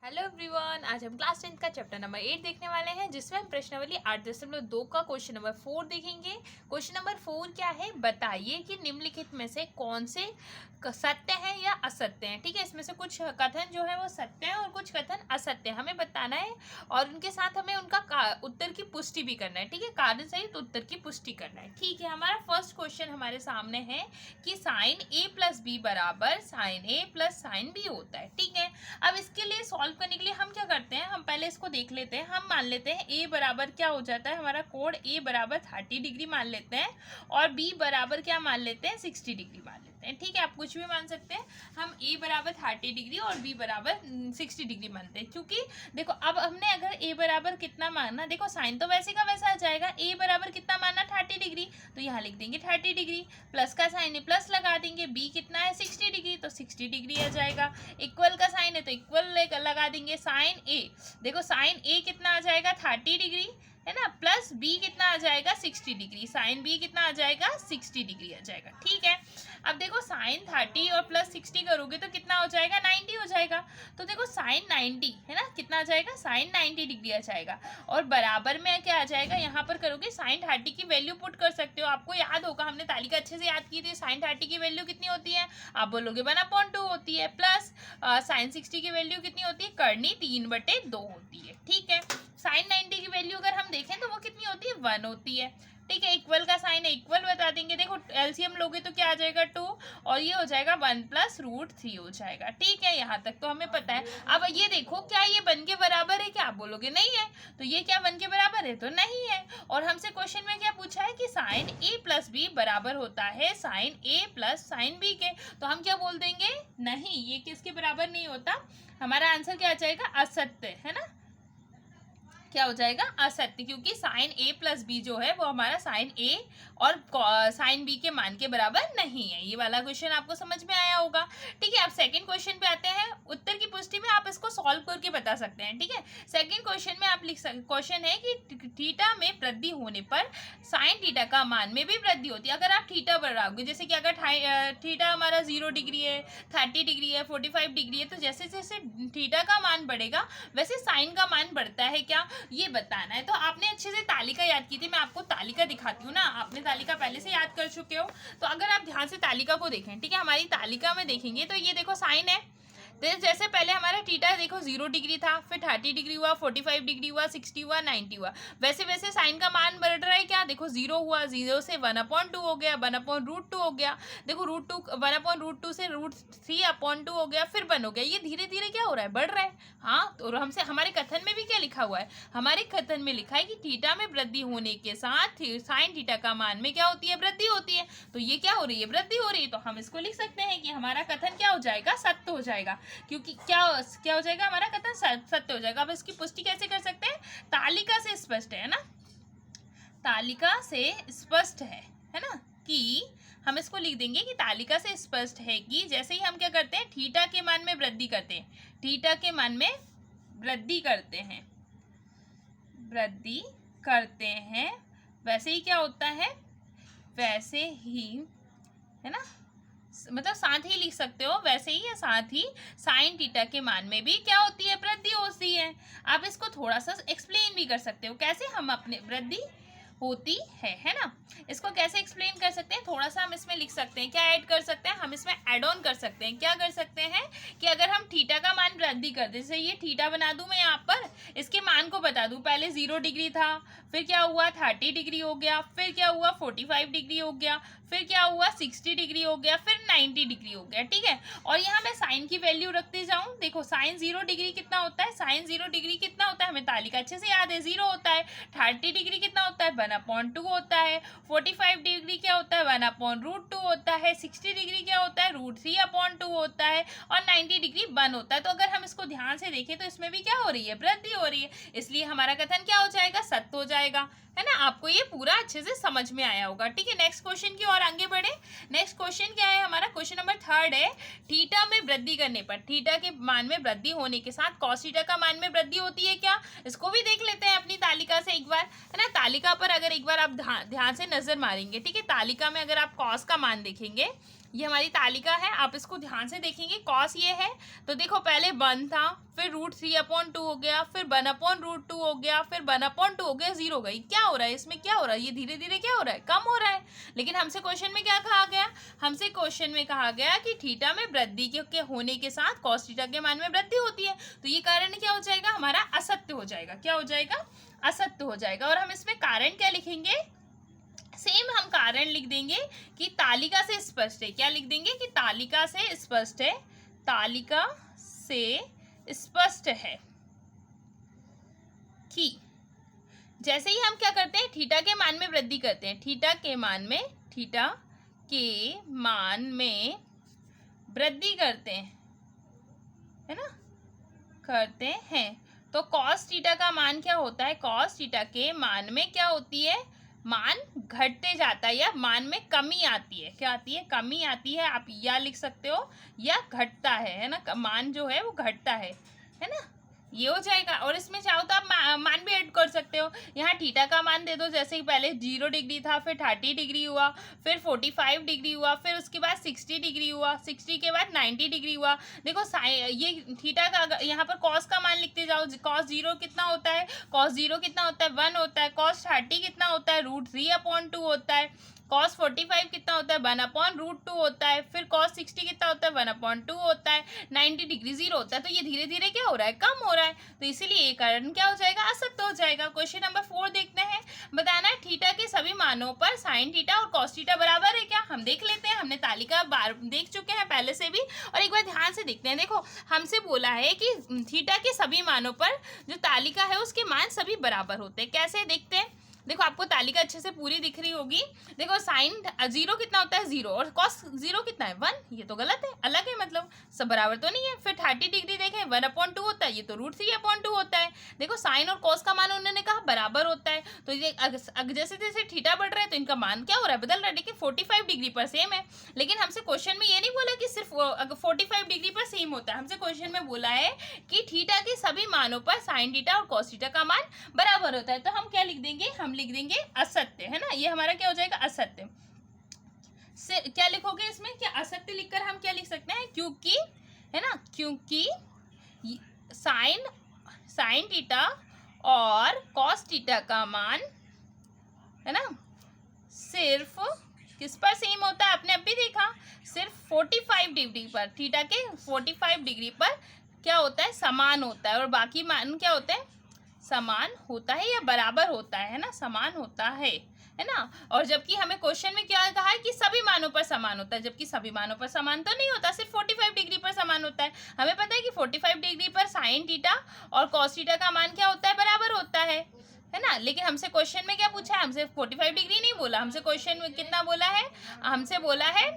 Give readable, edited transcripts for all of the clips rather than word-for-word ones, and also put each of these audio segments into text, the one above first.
Hello everyone, आज हम class 10 का चैप्टर नंबर 8 देखने वाले हैं, जिसमें हम प्रश्नावली 8.2 का क्वेश्चन नंबर 4 देखेंगे। क्वेश्चन नंबर 4 क्या है, बताइए कि निम्नलिखित में से कौन से सत्य हैं या असत्य हैं। ठीक है, इसमें से कुछ कथन जो है वो सत्य है और कुछ कथन असत्य है, हमें बताना है और उनके साथ हमें उनका उत्तर की पुष्टि भी करना है। ठीक है, कारण सहित उत्तर की पुष्टि करना है। ठीक है, हमारा फर्स्ट क्वेश्चन हमारे सामने है कि साइन ए प्लस बी बराबर साइन ए प्लस साइन बी होता है। ठीक है, अब इसके लिए सॉल्व करने के लिए हम क्या करते हैं, हम पहले इसको देख लेते हैं। हम मान लेते हैं a बराबर क्या हो जाता है, हमारा कोण a बराबर 30 डिग्री मान लेते हैं और b बराबर क्या मान लेते हैं, 60 डिग्री मान लेते हैं। ठीक है, आप कुछ भी मान सकते हैं। हम a बराबर 30 डिग्री और b बराबर 60 डिग्री मानते हैं, क्योंकि देखो अब हमने अगर a बराबर कितना मानना, देखो साइन तो वैसे का वैसा आ जाएगा। a बराबर कितना मानना, 30 डिग्री, तो यहाँ लिख देंगे 30 डिग्री, प्लस का साइन है प्लस लगा देंगे, b कितना है 60 डिग्री, तो 60 डिग्री आ जाएगा। इक्वल का साइन है तो इक्वल लगा देंगे, साइन ए, देखो साइन ए कितना आ जाएगा 30 डिग्री है ना, प्लस बी कितना आ जाएगा 60 डिग्री, साइन बी कितना आ जाएगा 60 डिग्री आ जाएगा। ठीक है, अब देखो साइन 30 और प्लस 60 करोगे तो कितना हो जाएगा, 90 हो जाएगा। तो देखो साइन 90 है ना, कितना आ जाएगा, साइन 90 डिग्री आ जाएगा। और बराबर में क्या आ जाएगा, यहाँ पर करोगे साइन 30 की वैल्यू पुट कर सकते हो। आपको याद होगा, हमने तालिका अच्छे से याद की थी। साइन 30 की वैल्यू कितनी होती है, आप बोलोगे 1/2 होती है, प्लस साइन 60 की वैल्यू कितनी होती है, करनी 3/2 होती है। ठीक है, साइन 90 की वैल्यू अगर हम देखें तो वो कितनी होती है, 1 होती है। ठीक है, इक्वल का साइन है इक्वल बता देंगे, देखो एलसीएम लोगे तो क्या आ जाएगा 2 और ये हो जाएगा 1 + √3 हो जाएगा। ठीक है, यहाँ तक तो हमें पता है। अब ये देखो क्या ये 1 के बराबर है, क्या आप बोलोगे नहीं है, तो ये क्या 1 के बराबर है, तो नहीं है। और हमसे क्वेश्चन में क्या पूछा है कि साइन ए प्लस बी बराबर होता है साइन ए प्लस साइन बी के, तो हम क्या बोल देंगे, नहीं, ये किसके बराबर नहीं होता। हमारा आंसर क्या आ जाएगा, असत्य है ना, क्या हो जाएगा, असत्य, क्योंकि साइन ए प्लस बी जो है वो हमारा साइन ए और साइन बी के मान के बराबर नहीं है। ये वाला क्वेश्चन आपको समझ में आया होगा। ठीक है, अब सेकंड क्वेश्चन पे आते हैं। उत्तर की पुष्टि में आप इसको सॉल्व करके बता सकते हैं। ठीक है, सेकंड क्वेश्चन में आप लिख सकते, क्वेश्चन है कि थीटा में वृद्धि होने पर साइन थीटा का मान में भी वृद्धि होती है। अगर आप थीटा बढ़ाओगे, जैसे कि अगर थीटा हमारा 0 डिग्री है, 30 डिग्री है, 45 डिग्री है, तो जैसे जैसे थीटा का मान बढ़ेगा वैसे साइन का मान बढ़ता है क्या, ये बताना है। तो आपने अच्छे से तालिका याद की थी, मैं आपको तालिका दिखाती हूँ ना, आपने तालिका पहले से याद कर चुके हो। तो अगर आप ध्यान से तालिका को देखें, ठीक है, हमारी तालिका में देखेंगे तो ये देखो साइन है, तो जैसे पहले हमारा थीटा देखो 0 डिग्री था, फिर 30 डिग्री हुआ, 45 डिग्री हुआ, 60 हुआ, 90 हुआ, वैसे वैसे साइन का मान बढ़ रहा है। क्या देखो 0 हुआ, 0 से 1/2 हो गया, 1/√2 हो गया, देखो √2 1/√2 से √3/2 हो गया, फिर 1 हो गया। ये धीरे धीरे क्या हो रहा है, बढ़ रहा है। हाँ, तो हमसे हमारे कथन में भी क्या लिखा हुआ है, हमारे कथन में लिखा है कि थीटा में वृद्धि होने के साथ साइन थीटा का मान में क्या होती है, वृद्धि होती है। तो ये क्या हो रही है, वृद्धि हो रही है, तो हम इसको लिख सकते हैं कि हमारा कथन क्या हो जाएगा, सत्य हो जाएगा, क्योंकि क्या हो जाएगा, हमारा कथन सत्य हो जाएगा। अब इसकी पुष्टि कैसे कर सकते हैं, तालिका से स्पष्ट है ना, तालिका से स्पष्ट है ना, कि हम इसको लिख देंगे कि तालिका से स्पष्ट है कि जैसे ही हम क्या करते हैं, थीटा के मान में वृद्धि करते हैं, थीटा के मान में वृद्धि करते हैं, वैसे ही क्या होता है, वैसे ही है ना, मतलब साथ ही लिख सकते हो, वैसे ही या साथ ही साइन थीटा के मान में भी क्या होती है, वृद्धि होती है। आप इसको थोड़ा सा एक्सप्लेन भी कर सकते हो, कैसे हम अपने वृद्धि होती है ना, इसको कैसे एक्सप्लेन कर सकते हैं, थोड़ा सा हम इसमें लिख सकते हैं, क्या ऐड कर सकते हैं, हम इसमें ऐड ऑन कर सकते हैं। क्या कर सकते हैं कि अगर हम थीटा का मान वृद्धि कर दें, जैसे ये थीटा बना दूं मैं यहाँ पर, इसके मान को बता दूं, पहले 0 डिग्री था, फिर क्या हुआ 30 डिग्री हो गया, फिर क्या हुआ 45 डिग्री हो गया, फिर क्या हुआ 60 डिग्री हो गया, फिर 90 डिग्री हो गया। ठीक है, और यहाँ मैं साइन की वैल्यू रखते जाऊँ, देखो साइन 0 डिग्री कितना होता है, साइन 0 डिग्री कितना होता है, हमें तालिका अच्छे से याद है, 0 होता है। 30 डिग्री कितना होता है, 1/2 होता है। 45 डिग्री क्या होता है, 1/√2 होता है। 60 डिग्री क्या होता है, √3/2 होता है। और 90 डिग्री 1 होता है। तो अगर हम इसको ध्यान से देखें तो इसमें भी क्या हो रही है, वृद्धि हो रही है, इसलिए हमारा कथन क्या हो जाएगा, सत्य हो जाएगा, है ना। आपको ये पूरा अच्छे से समझ में आया होगा। ठीक है, नेक्स्ट क्वेश्चन की ओर आगे बढ़े। नेक्स्ट क्वेश्चन क्या है हमारा, क्वेश्चन नंबर 3 है, थीटा में वृद्धि करने पर, थीटा के मान में वृद्धि होने के साथ कॉस थीटा का मान में वृद्धि होती है क्या, इसको भी देख लेते हैं अपनी तालिका से एक बार, है ना। तालिका पर अगर एक बार आप ध्यान से नजर मारेंगे, ठीक है, तालिका में अगर आप कॉस का मान देखेंगे, ये हमारी तालिका है, आप इसको ध्यान से देखेंगे। कॉस ये है, तो देखो पहले 1 था, फिर √3/2 हो गया, फिर 1/√2 हो गया, फिर 1/2 हो गया, 0 गई। क्या हो रहा है इसमें, क्या हो रहा है, ये धीरे धीरे क्या हो रहा है, कम हो रहा है। लेकिन हमसे क्वेश्चन में क्या कहा गया, हमसे क्वेश्चन में कहा गया कि थीटा में वृद्धि के होने के साथ कॉस थीटा के मान में वृद्धि होती है। तो ये कारण क्या हो जाएगा, हमारा असत्य हो जाएगा। क्या हो जाएगा, असत्य हो जाएगा। और हम इसमें कारण क्या लिखेंगे, सेम हम कारण लिख देंगे कि तालिका से स्पष्ट है। क्या लिख देंगे कि तालिका से स्पष्ट है, तालिका से स्पष्ट है कि जैसे ही हम क्या करते हैं, थीटा के मान में वृद्धि करते हैं, थीटा के मान में वृद्धि करते हैं, है ना, करते हैं, तो कॉस थीटा का मान क्या होता है, कॉस थीटा के मान में क्या होती है, मान घटते जाता है या मान में कमी आती है। क्या आती है, कमी आती है। आप या लिख सकते हो या घटता है ना, मान जो है वो घटता है ना, ये हो जाएगा। और इसमें चाहो तो आप मान भी ऐड कर सकते हो। यहाँ थीटा का मान दे दो, जैसे कि पहले 0 डिग्री था, फिर 30 डिग्री हुआ, फिर 45 डिग्री हुआ, फिर उसके बाद 60 डिग्री हुआ, 60 के बाद 90 डिग्री हुआ। देखो ये थीटा का, यहाँ पर कॉस का मान लिखते जाओ। कॉस 0 कितना होता है, कॉस 0 कितना होता है, 1 होता है। कॉस 30 कितना होता है, √3/2 होता है। कॉस 45 कितना होता है, 1/√2 होता है। फिर कॉस 60 कितना होता है, 1/2 होता है। 90 डिग्री 0 होता है। तो ये धीरे धीरे क्या हो रहा है, कम हो रहा है। तो इसीलिए ये कारण क्या हो जाएगा, असत्य हो जाएगा। क्वेश्चन नंबर 4 देखते हैं। बताना है थीटा के सभी मानों पर साइन थीटा और कॉस थीटा बराबर है क्या। हम देख लेते हैं, हमने तालिका बार देख चुके हैं पहले से भी, और एक बार ध्यान से देखते हैं। देखो हमसे बोला है कि थीटा के सभी मानों पर जो तालिका है उसके मान सभी बराबर होते हैं। कैसे देखते हैं, देखो आपको तालिका अच्छे से पूरी दिख रही होगी। देखो साइन 0 कितना होता है, 0, और कॉस 0 कितना है, 1। ये तो गलत है, अलग है, मतलब सब बराबर तो नहीं है। फिर 30 डिग्री देखें, 1/2 होता है, ये तो √3/2 होता है। देखो साइन और कॉस का मान उन्होंने कहा बराबर होता है। तो ये जैसे जैसे थीटा बढ़ रहा है तो इनका मान क्या हो रहा है, बदल रहा है। लेकिन 45 डिग्री पर सेम है। लेकिन हमसे क्वेश्चन में ये नहीं बोला कि सिर्फ 45 डिग्री पर सेम होता है। हमसे क्वेश्चन में बोला है कि थीटा के सभी मानों पर साइन थीटा और कॉस थीटा का मान बराबर होता है। तो हम क्या लिख देंगे, हम लिख देंगे असत्य, है ना। ये हमारा क्या हो जाएगा, असत्य। से क्या लिखोगे इसमें, क्या असत्य लिखकर हम क्या लिख सकते हैं, क्योंकि, है ना, क्योंकि साइन थीटा और कॉस थीटा का मान, है ना, सिर्फ किस पर सेम होता है, आपने अभी देखा, सिर्फ 45 डिग्री पर, थीटा के 45 डिग्री पर क्या होता है, समान होता है। और बाकी मान क्या होते हैं, समान होता है या बराबर होता है ना, समान होता है ना। और जबकि हमें क्वेश्चन में क्या कहा है कि सभी मानों पर समान होता है, जबकि सभी मानों पर समान तो नहीं होता, सिर्फ 45 डिग्री पर समान होता है। हमें पता है कि 45 डिग्री पर साइन थीटा और कॉस थीटा का मान क्या होता है, बराबर होता है ना। लेकिन हमसे क्वेश्चन में क्या पूछा है, हमसे 45 डिग्री नहीं बोला, हमसे क्वेश्चन में कितना बोला है, हमसे बोला है,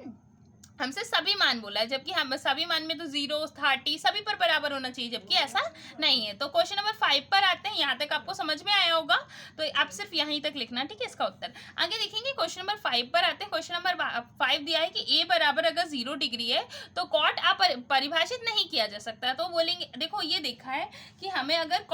हमसे सभी मान बोला है। जबकि हम सभी मान में तो 0, 30 सभी पर बराबर होना चाहिए, जबकि ऐसा नहीं है। तो क्वेश्चन नंबर 5 पर आते हैं। यहाँ तक आपको समझ में आया होगा, तो आप सिर्फ यहीं तक लिखना, ठीक है, इसका उत्तर। आगे देखेंगे, क्वेश्चन नंबर 5 पर आते हैं। क्वेश्चन नंबर 5 दिया है कि ए बराबर अगर 0 डिग्री है तो कॉट परिभाषित नहीं किया जा सकता। तो बोलेंगे, देखो ये देखा है कि हमें अगर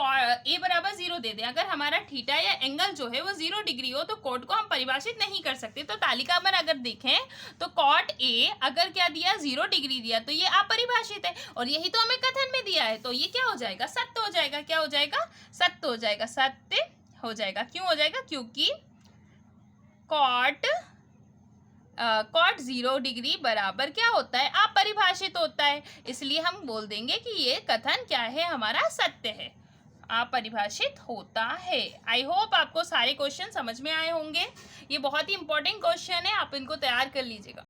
ए बराबर 0 दे दें, अगर हमारा थीटा या एंगल जो है वो 0 डिग्री हो तो कॉट को हम परिभाषित नहीं कर सकते। तो तालिका पर अगर देखें तो कॉट ए अगर क्या दिया, 0 डिग्री दिया, तो ये अपरिभाषित है। और यही तो हमें कथन में दिया है, तो ये क्या हो जाएगा, सत्य हो जाएगा। क्या हो जाएगा, सत्य हो जाएगा, सत्य हो जाएगा। क्यों हो जाएगा, क्योंकि कॉट 0 डिग्री बराबर क्या होता है, अपरिभाषित होता है। इसलिए हम बोल देंगे कि ये कथन क्या है, हमारा सत्य है, अपरिभाषित होता है। आई होप आपको सारे क्वेश्चन समझ में आए होंगे। ये बहुत ही इंपॉर्टेंट क्वेश्चन है, आप इनको तैयार कर लीजिएगा।